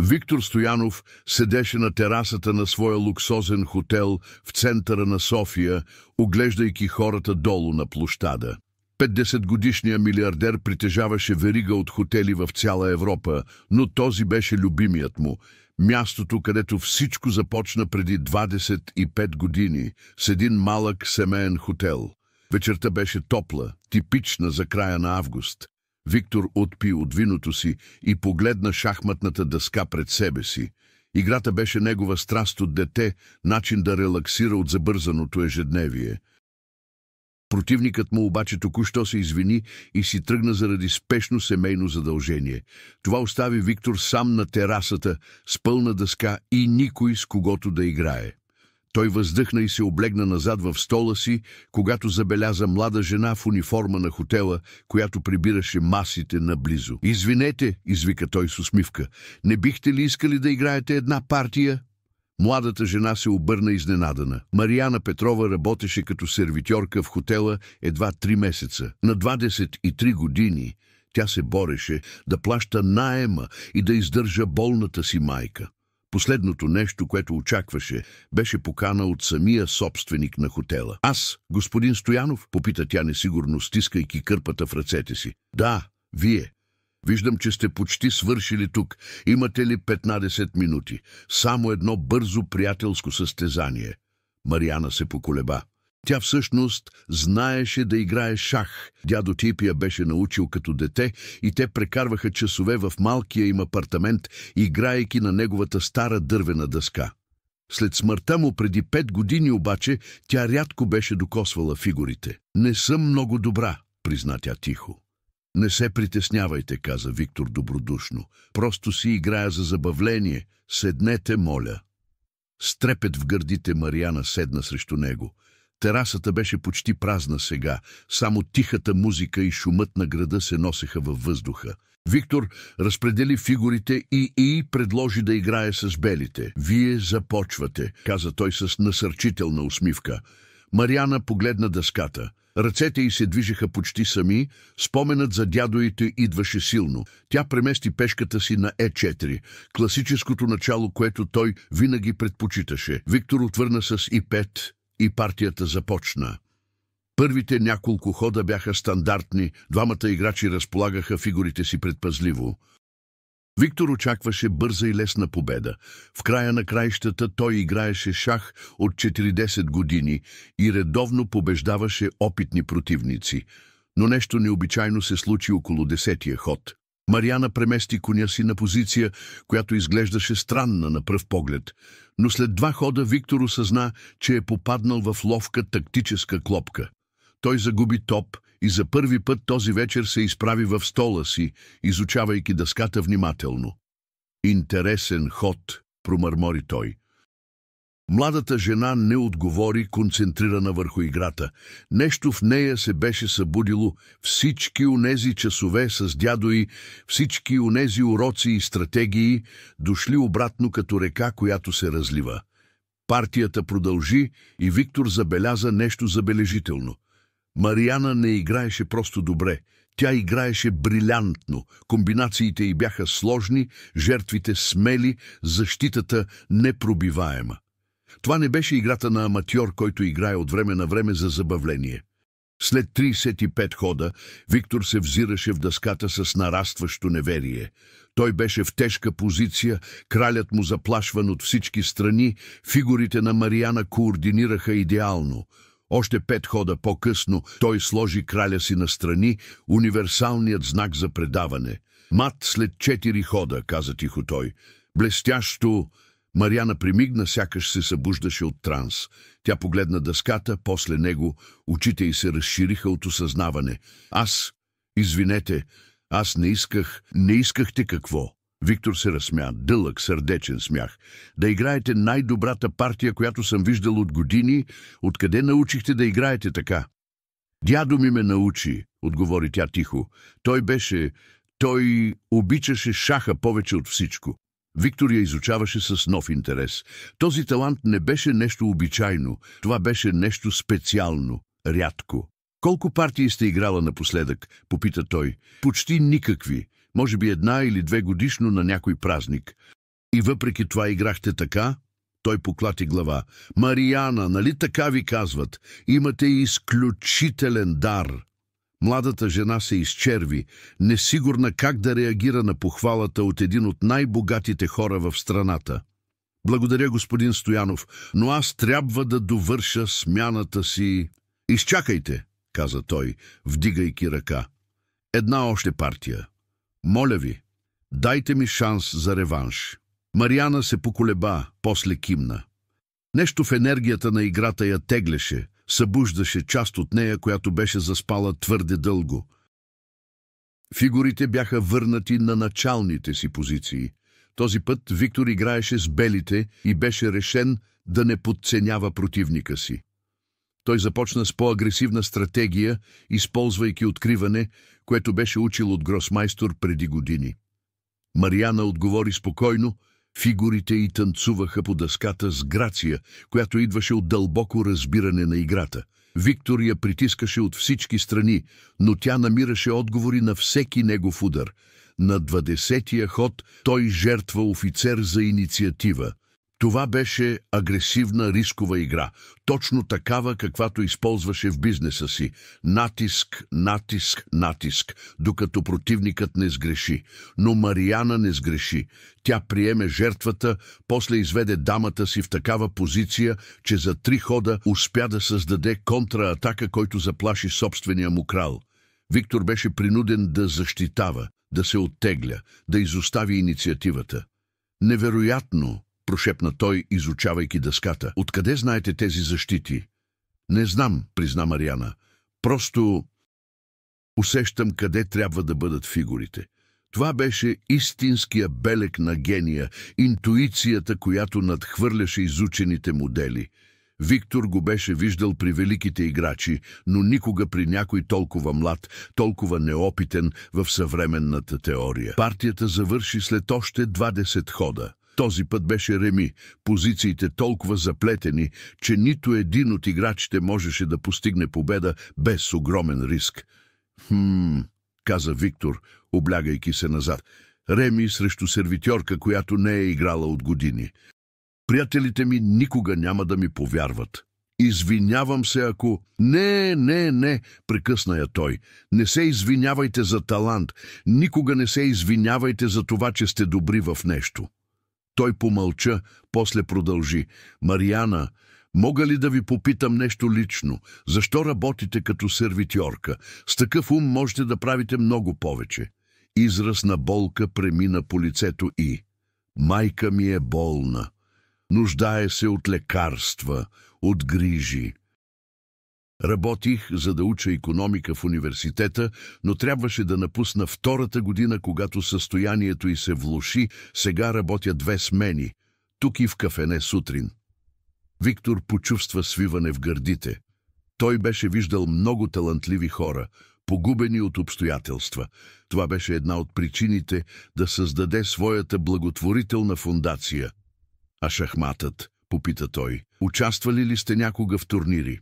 Виктор Стоянов седеше на терасата на своя луксозен хотел в центъра на София, оглеждайки хората долу на площада. 50-годишният милиардер притежаваше верига от хотели в цяла Европа, но този беше любимият му. Мястото, където всичко започна преди 25 години, с един малък семеен хотел. Вечерта беше топла, типична за края на август. Виктор отпи от виното си и погледна шахматната дъска пред себе си. Играта беше негова страст от дете, начин да релаксира от забързаното ежедневие. Противникът му обаче току-що се извини и си тръгна заради спешно семейно задължение. Това остави Виктор сам на терасата с пълна дъска и никой с когото да играе. Той въздъхна и се облегна назад в стола си, когато забеляза млада жена в униформа на хотела, която прибираше масите наблизо. «Извинете», извика той с усмивка, «не бихте ли искали да играете една партия?» Младата жена се обърна изненадана. Мариана Петрова работеше като сервитьорка в хотела едва 3 месеца. На 23 години тя се бореше да плаща наема и да издържа болната си майка. Последното нещо, което очакваше, беше покана от самия собственик на хотела. «Аз, господин Стоянов?» попита тя несигурно, стискайки кърпата в ръцете си. «Да, вие. Виждам, че сте почти свършили тук. Имате ли 15 минути? Само едно бързо приятелско състезание». Мариана се поколеба. Тя всъщност знаеше да играе шах. Дядо Типия беше научил като дете и те прекарваха часове в малкия им апартамент, играейки на неговата стара дървена дъска. След смъртта му преди 5 години обаче, тя рядко беше докосвала фигурите. «Не съм много добра», призна тя тихо. «Не се притеснявайте», каза Виктор добродушно. «Просто си играя за забавление. Седнете, моля». С трепет в гърдите Мариана седна срещу него. Терасата беше почти празна сега, само тихата музика и шумът на града се носеха във въздуха. Виктор разпредели фигурите и предложи да играе с белите. «Вие започвате», каза той с насърчителна усмивка. Мариана погледна дъската. Ръцете й се движеха почти сами, споменът за дядоите идваше силно. Тя премести пешката си на Е4, класическото начало, което той винаги предпочиташе. Виктор отвърна с И5 и партията започна. Първите няколко хода бяха стандартни, двамата играчи разполагаха фигурите си предпазливо. Виктор очакваше бърза и лесна победа. В края на краищата той играеше шах от 40 години и редовно побеждаваше опитни противници. Но нещо необичайно се случи около 10-тия ход. Мариана премести коня си на позиция, която изглеждаше странна на пръв поглед. Но след 2 хода Виктор осъзна, че е попаднал в ловка тактическа клопка. Той загуби топ и за първи път този вечер се изправи в стола си, изучавайки дъската внимателно. «Интересен ход», промърмори той. Младата жена не отговори, концентрирана върху играта. Нещо в нея се беше събудило, всички онези часове с дядо й, всички онези уроци и стратегии, дошли обратно като река, която се разлива. Партията продължи и Виктор забеляза нещо забележително. Мариана не играеше просто добре. Тя играеше брилянтно. Комбинациите й бяха сложни, жертвите смели, защитата непробиваема. Това не беше играта на аматьор, който играе от време на време за забавление. След 35 хода, Виктор се взираше в дъската с нарастващо неверие. Той беше в тежка позиция, кралят му заплашван от всички страни, фигурите на Мариана координираха идеално. Още 5 хода по-късно той сложи краля си настрани, универсалният знак за предаване. «Мат след 4 хода», каза тихо той. «Блестящо!» Мариана примигна, сякаш се събуждаше от транс. Тя погледна дъската, после него очите й се разшириха от осъзнаване. Извинете, аз не исках...» «Не искахте какво?» Виктор се разсмя, дълъг, сърдечен смях. «Да играете най-добрата партия, която съм виждал от години. Откъде научихте да играете така?» «Дядо ми ме научи», отговори тя тихо. Той обичаше шаха повече от всичко. Виктор я изучаваше с нов интерес. Този талант не беше нещо обичайно, това беше нещо специално, рядко. «Колко партии сте играла напоследък?» попита той. «Почти никакви. Може би 1 или 2 годишно на някой празник. И въпреки това играхте така? Той поклати глава. Мариана, нали така ви казват? Имате изключителен дар. Младата жена се изчерви, несигурна как да реагира на похвалата от един от най-богатите хора в страната. Благодаря, господин Стоянов, но аз трябва да довърша смяната си. Изчакайте, каза той, вдигайки ръка. Една още партия. Моля ви, дайте ми шанс за реванш. Мариана се поколеба, после кимна. Нещо в енергията на играта я теглеше, събуждаше част от нея, която беше заспала твърде дълго. Фигурите бяха върнати на началните си позиции. Този път Виктор играеше с белите и беше решен да не подценява противника си. Той започна с по-агресивна стратегия, използвайки откриване, което беше учил от гросмайстор преди години. Мариана отговори спокойно, фигурите й танцуваха по дъската с грация, която идваше от дълбоко разбиране на играта. Виктор я притискаше от всички страни, но тя намираше отговори на всеки негов удар. На 20-тия ход той жертва офицер за инициатива. Това беше агресивна рискова игра, точно такава, каквато използваше в бизнеса си. Натиск, натиск, натиск, докато противникът не сгреши. Но Мариана не сгреши. Тя приеме жертвата, после изведе дамата си в такава позиция, че за 3 хода успя да създаде контраатака, който заплаши собствения му крал. Виктор беше принуден да защитава, да се оттегля, да изостави инициативата. Невероятно! Прошепна той, изучавайки дъската. Откъде знаете тези защити? Не знам, призна Мариана. Просто усещам къде трябва да бъдат фигурите. Това беше истинския белег на гения, интуицията, която надхвърляше изучените модели. Виктор го беше виждал при великите играчи, но никога при някой толкова млад, толкова неопитен в съвременната теория. Партията завърши след още 20 хода. Този път беше реми, позициите толкова заплетени, че нито един от играчите можеше да постигне победа без огромен риск. Каза Виктор, облягайки се назад. Реми срещу сервитьорка, която не е играла от години. Приятелите ми никога няма да ми повярват. Извинявам се, ако... Не, прекъсна я той. Не се извинявайте за талант. Никога не се извинявайте за това, че сте добри в нещо. Той помълча, после продължи. Мариана, мога ли да ви попитам нещо лично? Защо работите като сервитьорка? С такъв ум можете да правите много повече. Израз на болка премина по лицето и... Майка ми е болна. Нуждае се от лекарства, от грижи. Работих, за да уча икономика в университета, но трябваше да напусна 2-та година, когато състоянието й се влоши. Сега работя 2 смени, тук и в кафене сутрин. Виктор почувства свиване в гърдите. Той беше виждал много талантливи хора, погубени от обстоятелства. Това беше една от причините да създаде своята благотворителна фондация. А шахматът, попита той, участвали ли сте някога в турнири?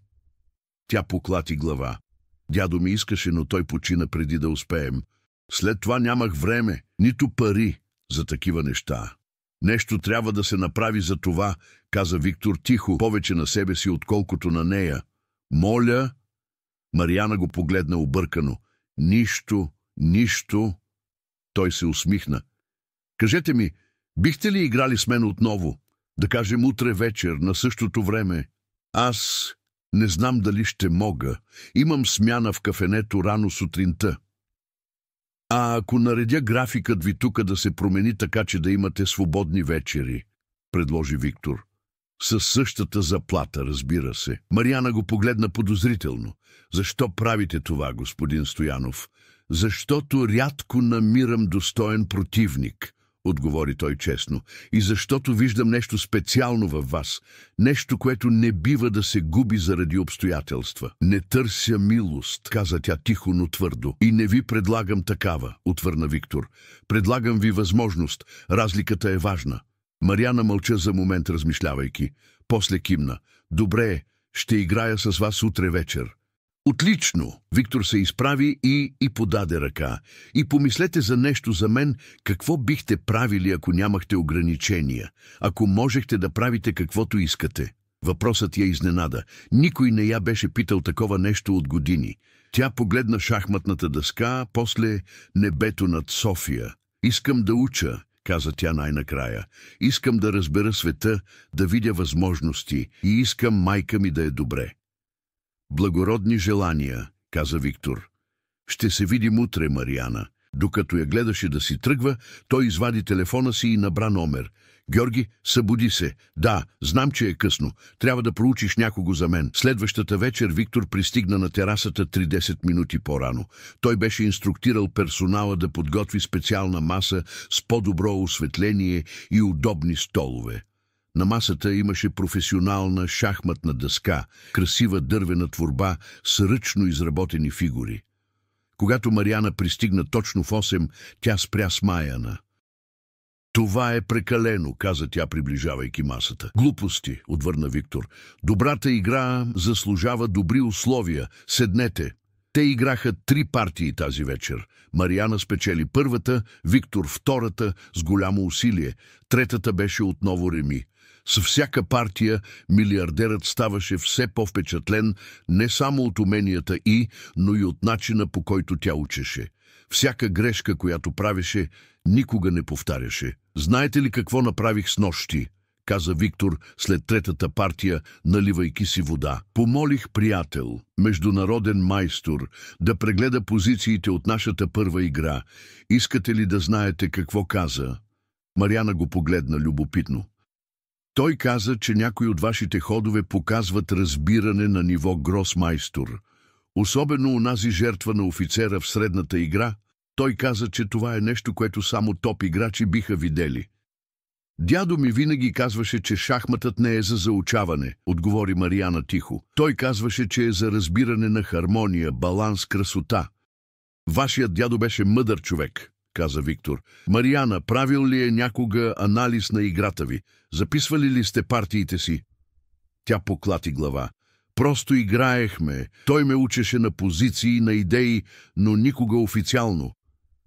Тя поклати глава. Дядо ми искаше, но той почина преди да успеем. След това нямах време, нито пари за такива неща. Нещо трябва да се направи за това, каза Виктор тихо, повече на себе си, отколкото на нея. Моля... Мариана го погледна объркано. Нищо. Той се усмихна. Кажете ми, бихте ли играли с мен отново? Да кажем утре вечер, на същото време. Аз... Не знам дали ще мога. Имам смяна в кафенето рано сутринта. А ако наредя графикът ви тука да се промени така, че да имате свободни вечери, предложи Виктор. Със същата заплата, разбира се. Мариана го погледна подозрително. Защо правите това, господин Стоянов? Защото рядко намирам достоен противник, отговори той честно, и защото виждам нещо специално във вас, нещо, което не бива да се губи заради обстоятелства. Не търся милост, каза тя тихо, но твърдо. И не ви предлагам такава, отвърна Виктор. Предлагам ви възможност. Разликата е важна. Мариана мълча за момент, размишлявайки. После кимна. Добре, ще играя с вас утре вечер. Отлично! Виктор се изправи и подаде ръка. И помислете за нещо за мен, какво бихте правили, ако нямахте ограничения, ако можехте да правите каквото искате. Въпросът я изненада. Никой не я беше питал такова нещо от години. Тя погледна шахматната дъска, после небето над София. Искам да уча, каза тя най-накрая. Искам да разбера света, да видя възможности и искам майка ми да е добре. Благородни желания, каза Виктор. Ще се видим утре, Мариана. Докато я гледаше да си тръгва, той извади телефона си и набра номер. Георги, събуди се. Да, знам, че е късно. Трябва да проучиш някого за мен. Следващата вечер Виктор пристигна на терасата 30 минути по-рано. Той беше инструктирал персонала да подготви специална маса с по-добро осветление и удобни столове. На масата имаше професионална шахматна дъска, красива дървена творба с ръчно изработени фигури. Когато Мариана пристигна точно в 8, тя спря смаяна. Това е прекалено, каза тя, приближавайки масата. Глупости, отвърна Виктор. Добрата игра заслужава добри условия. Седнете. Те играха 3 партии тази вечер. Мариана спечели първата, Виктор втората с голямо усилие. Третата беше отново реми. С всяка партия милиардерът ставаше все по-впечатлен не само от уменията но и от начина, по който тя учеше. Всяка грешка, която правеше, никога не повтаряше. Знаете ли какво направих снощи? Каза Виктор след третата партия, наливайки си вода. Помолих приятел, международен майстор, да прегледа позициите от нашата първа игра. Искате ли да знаете какво каза? Мариана го погледна любопитно. Той каза, че някои от вашите ходове показват разбиране на ниво гросмайстор. Особено унази жертва на офицера в средната игра. Той каза, че това е нещо, което само топ играчи биха видели. Дядо ми винаги казваше, че шахматът не е за заучаване, отговори Мариана тихо. Той казваше, че е за разбиране на хармония, баланс, красота. Вашият дядо беше мъдър човек, каза Виктор. Мариана, правил ли е някога анализ на играта ви? Записвали ли сте партиите си? Тя поклати глава. Просто играехме. Той ме учеше на позиции, на идеи, но никога официално.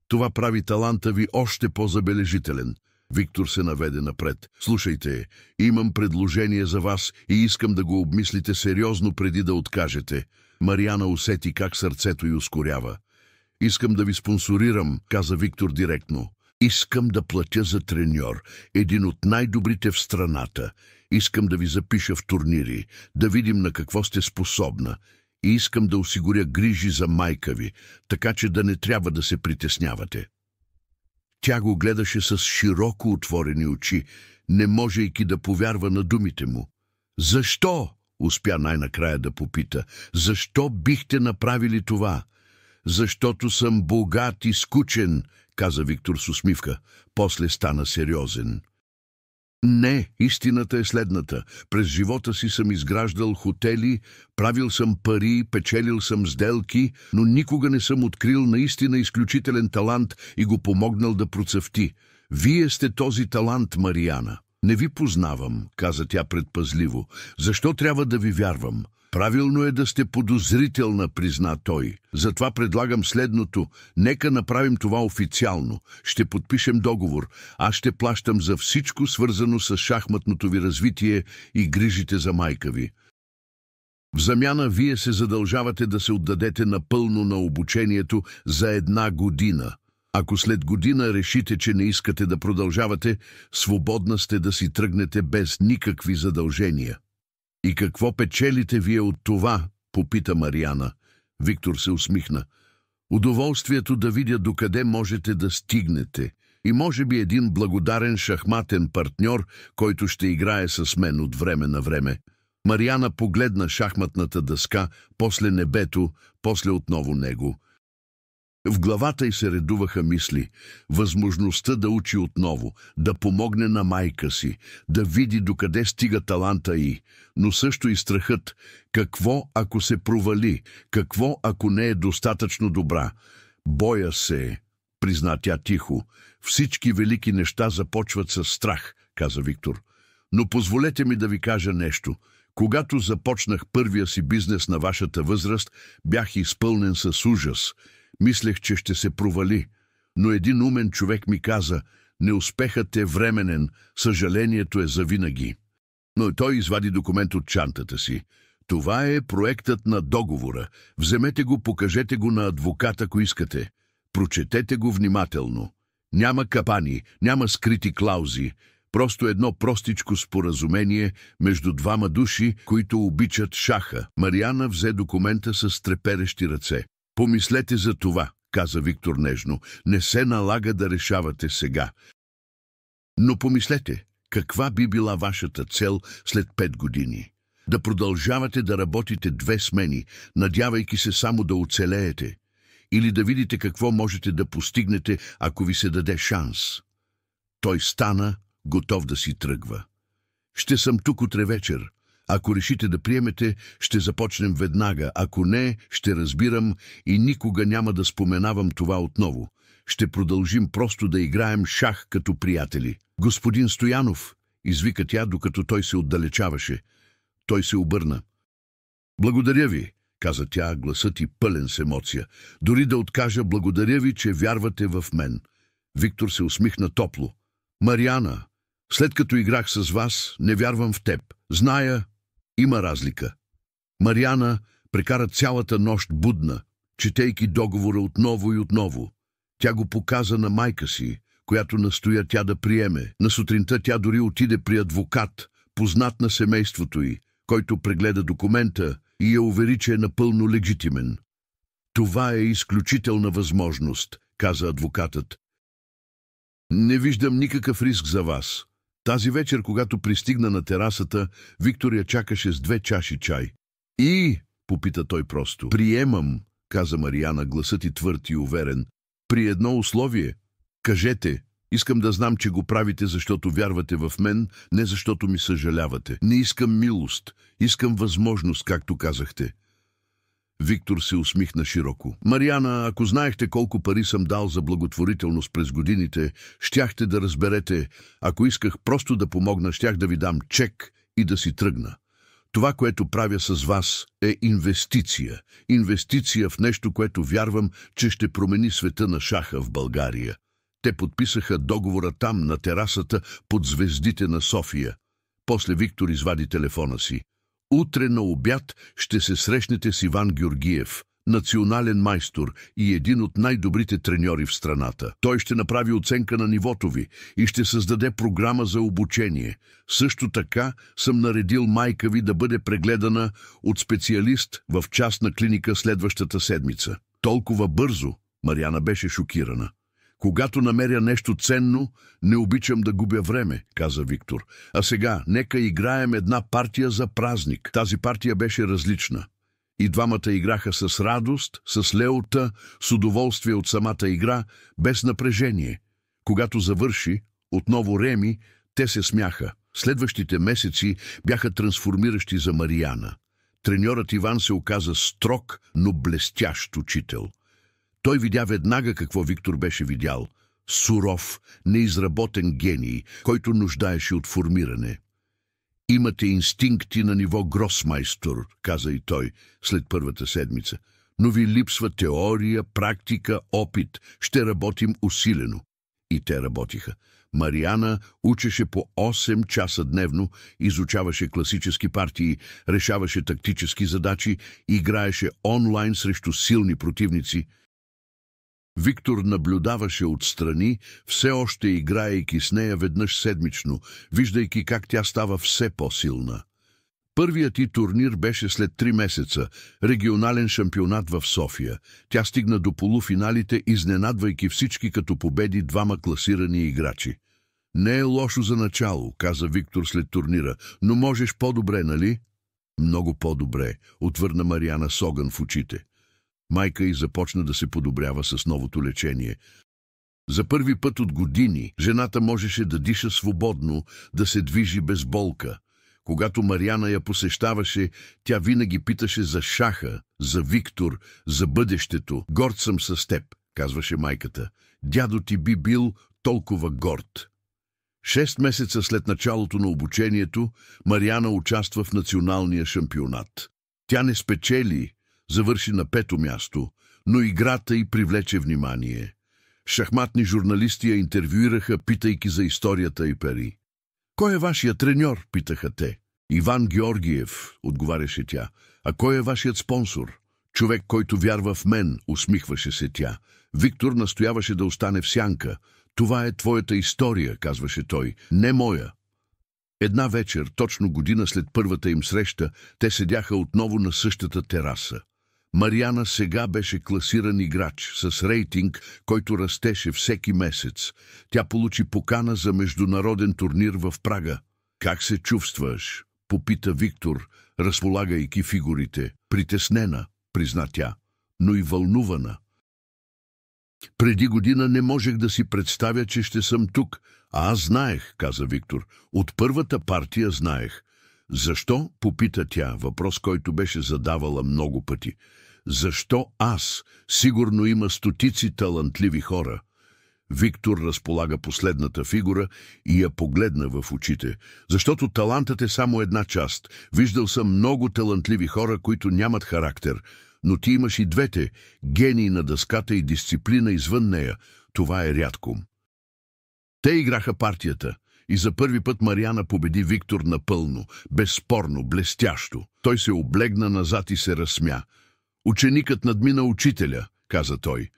Това прави таланта ви още по-забележителен. Виктор се наведе напред. Слушайте, имам предложение за вас и искам да го обмислите сериозно преди да откажете. Мариана усети как сърцето й ускорява. Искам да ви спонсорирам, каза Виктор директно. Искам да платя за треньор, един от най-добрите в страната. Искам да ви запиша в турнири, да видим на какво сте способна. И искам да осигуря грижи за майка ви, така че да не трябва да се притеснявате. Тя го гледаше с широко отворени очи, не можейки да повярва на думите му. Защо? Успя най-накрая да попита. Защо бихте направили това? Защото съм богат и скучен, каза Виктор с усмивка. После стана сериозен. Не, истината е следната. През живота си съм изграждал хотели, правил съм пари, печелил съм сделки, но никога не съм открил наистина изключителен талант и го помогнал да процъфти. Вие сте този талант, Мариана. Не ви познавам, каза тя предпазливо. Защо трябва да ви вярвам? Правилно е да сте подозрителна, призна той. Затова предлагам следното. Нека направим това официално. Ще подпишем договор. Аз ще плащам за всичко, свързано с шахматното ви развитие и грижите за майка ви. В замяна вие се задължавате да се отдадете напълно на обучението за 1 година. Ако след година решите, че не искате да продължавате, свободна сте да си тръгнете без никакви задължения. И какво печелите вие от това? Попита Мариана. Виктор се усмихна. Удоволствието да видя докъде можете да стигнете. И може би един благодарен шахматен партньор, който ще играе с мен от време на време. Мариана погледна шахматната дъска, после небето, после отново него. В главата й се редуваха мисли. Възможността да учи отново, да помогне на майка си, да види докъде стига таланта й, но също и страхът. Какво, ако се провали? Какво, ако не е достатъчно добра? Боя се, призна тя тихо. Всички велики неща започват с страх, каза Виктор. Но позволете ми да ви кажа нещо. Когато започнах първия си бизнес на вашата възраст, бях изпълнен с ужас. Мислех, че ще се провали. Но един умен човек ми каза: неуспехът е временен, съжалението е завинаги. Но той извади документ от чантата си. Това е проектът на договора. Вземете го, покажете го на адвоката, ако искате. Прочетете го внимателно. Няма капани, няма скрити клаузи. Просто едно простичко споразумение между двама души, които обичат шаха. Мариана взе документа с треперещи ръце. Помислете за това, каза Виктор нежно. Не се налага да решавате сега. Но помислете, каква би била вашата цел след 5 години? Да продължавате да работите 2 смени, надявайки се само да оцелеете? Или да видите какво можете да постигнете, ако ви се даде шанс? Той стана, готов да си тръгва. Ще съм тук утре вечер. Ако решите да приемете, ще започнем веднага. Ако не, ще разбирам и никога няма да споменавам това отново. Ще продължим просто да играем шах като приятели. Господин Стоянов, извика тя, докато той се отдалечаваше. Той се обърна. Благодаря ви, каза тя, гласът й пълен с емоция. Дори да откажа, благодаря ви, че вярвате в мен. Виктор се усмихна топло. Мариана, след като играх с вас, не вярвам в теб. Зная, има разлика. Мариана прекара цялата нощ будна, четейки договора отново и отново. Тя го показа на майка си, която настоя тя да приеме. На сутринта тя дори отиде при адвокат, познат на семейството й, който прегледа документа и я увери, че е напълно легитимен. Това е изключителна възможност, каза адвокатът. Не виждам никакъв риск за вас. Тази вечер, когато пристигна на терасата, Виктор я чакаше с 2 чаши чай. И, попита той просто. Приемам, каза Мариана, гласът и твърд и уверен. При едно условие. Кажете, искам да знам, че го правите, защото вярвате в мен, не защото ми съжалявате. Не искам милост, искам възможност, както казахте. Виктор се усмихна широко. Мариана, ако знаехте колко пари съм дал за благотворителност през годините, щяхте да разберете. Ако исках просто да помогна, щях да ви дам чек и да си тръгна. Това, което правя с вас, е инвестиция. Инвестиция в нещо, което вярвам, че ще промени света на шаха в България. Те подписаха договора там, на терасата, под звездите на София. После Виктор извади телефона си. Утре на обяд ще се срещнете с Иван Георгиев, национален майстор и един от най-добрите треньори в страната. Той ще направи оценка на нивото ви и ще създаде програма за обучение. Също така съм наредил майка ви да бъде прегледана от специалист в частна клиника следващата седмица. Толкова бързо, Мариана беше шокирана. Когато намеря нещо ценно, не обичам да губя време, каза Виктор. А сега, нека играем една партия за празник. Тази партия беше различна. И двамата играха с радост, с леота, с удоволствие от самата игра, без напрежение. Когато завърши, отново реми, те се смяха. Следващите месеци бяха трансформиращи за Мариана. Треньорът Иван се оказа строг, но блестящ учител. Той видя веднага какво Виктор беше видял. Суров, неизработен гений, който нуждаеше от формиране. Имате инстинкти на ниво гросмайстор, каза и той след първата седмица. Но ви липсва теория, практика, опит. Ще работим усилено. И те работиха. Мариана учеше по 8 часа дневно, изучаваше класически партии, решаваше тактически задачи, играеше онлайн срещу силни противници. Виктор наблюдаваше отстрани, все още играейки с нея веднъж седмично, виждайки как тя става все по-силна. Първият ти турнир беше след 3 месеца, регионален шампионат в София. Тя стигна до полуфиналите, изненадвайки всички, като победи 2 класирани играчи. Не е лошо за начало, каза Виктор след турнира, но можеш по-добре, нали? Много по-добре, отвърна Мариана с огън в очите. Майка й започна да се подобрява с новото лечение. За първи път от години жената можеше да диша свободно, да се движи без болка. Когато Мариана я посещаваше, тя винаги питаше за шаха, за Виктор, за бъдещето. Горд съм с теб, казваше майката. Дядо ти би бил толкова горд. 6 месеца след началото на обучението, Мариана участва в националния шампионат. Тя не спечели, завърши на 5-то място, но играта й привлече внимание. Шахматни журналисти я интервюираха, питайки за историята и пари. «Кой е вашият треньор?» питаха те. «Иван Георгиев», отговаряше тя. «А кой е вашият спонсор?» «Човек, който вярва в мен», усмихваше се тя. Виктор настояваше да остане в сянка. «Това е твоята история», казваше той, «не моя». Една вечер, точно година след първата им среща, те седяха отново на същата тераса. Мариана сега беше класиран играч с рейтинг, който растеше всеки месец. Тя получи покана за международен турнир в Прага. «Как се чувстваш?» попита Виктор, разполагайки фигурите. «Притеснена», призна тя, но и вълнувана. «Преди година не можех да си представя, че ще съм тук. А аз знаех», каза Виктор. «От първата партия знаех». «Защо?» попита тя, въпрос, който беше задавала много пъти. «Защо аз? Сигурно има стотици талантливи хора». Виктор разполага последната фигура и я погледна в очите. «Защото талантът е само една част. Виждал съм много талантливи хора, които нямат характер. Но ти имаш и двете – гений на дъската и дисциплина извън нея. Това е рядко». Те играха партията. И за първи път Мариана победи Виктор напълно, безспорно, блестящо. Той се облегна назад и се разсмя. «Ученикът надмина учителя», каза той.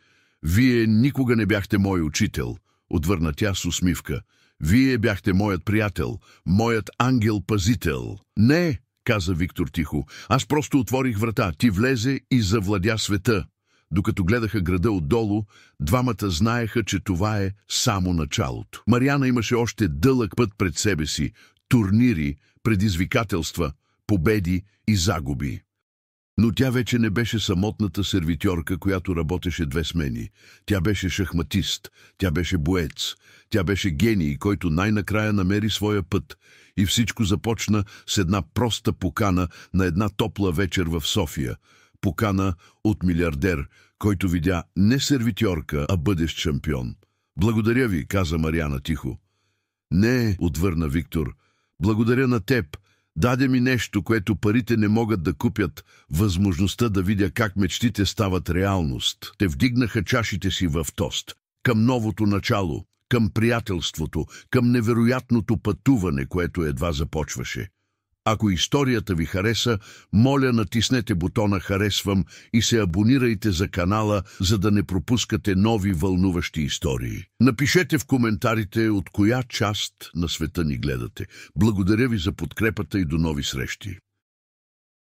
«Вие никога не бяхте мой учител», отвърна тя с усмивка. «Вие бяхте моят приятел, моят ангел-пазител». «Не», каза Виктор тихо, «аз просто отворих врата, ти влезе и завладя света». Докато гледаха града отдолу, двамата знаеха, че това е само началото. Мариана имаше още дълъг път пред себе си, турнири, предизвикателства, победи и загуби. Но тя вече не беше самотната сервитьорка, която работеше 2 смени. Тя беше шахматист, тя беше боец, тя беше гений, който най-накрая намери своя път. И всичко започна с една проста покана на една топла вечер в София. Покана от милиардер, който видя не сервитьорка, а бъдещ шампион. «Благодаря ви», каза Мариана тихо. «Не», отвърна Виктор, «благодаря на теб. Даде ми нещо, което парите не могат да купят, възможността да видя как мечтите стават реалност». Те вдигнаха чашите си в тост. Към новото начало, към приятелството, към невероятното пътуване, което едва започваше. Ако историята ви хареса, моля натиснете бутона «Харесвам» и се абонирайте за канала, за да не пропускате нови вълнуващи истории. Напишете в коментарите от коя част на света ни гледате. Благодаря ви за подкрепата и до нови срещи.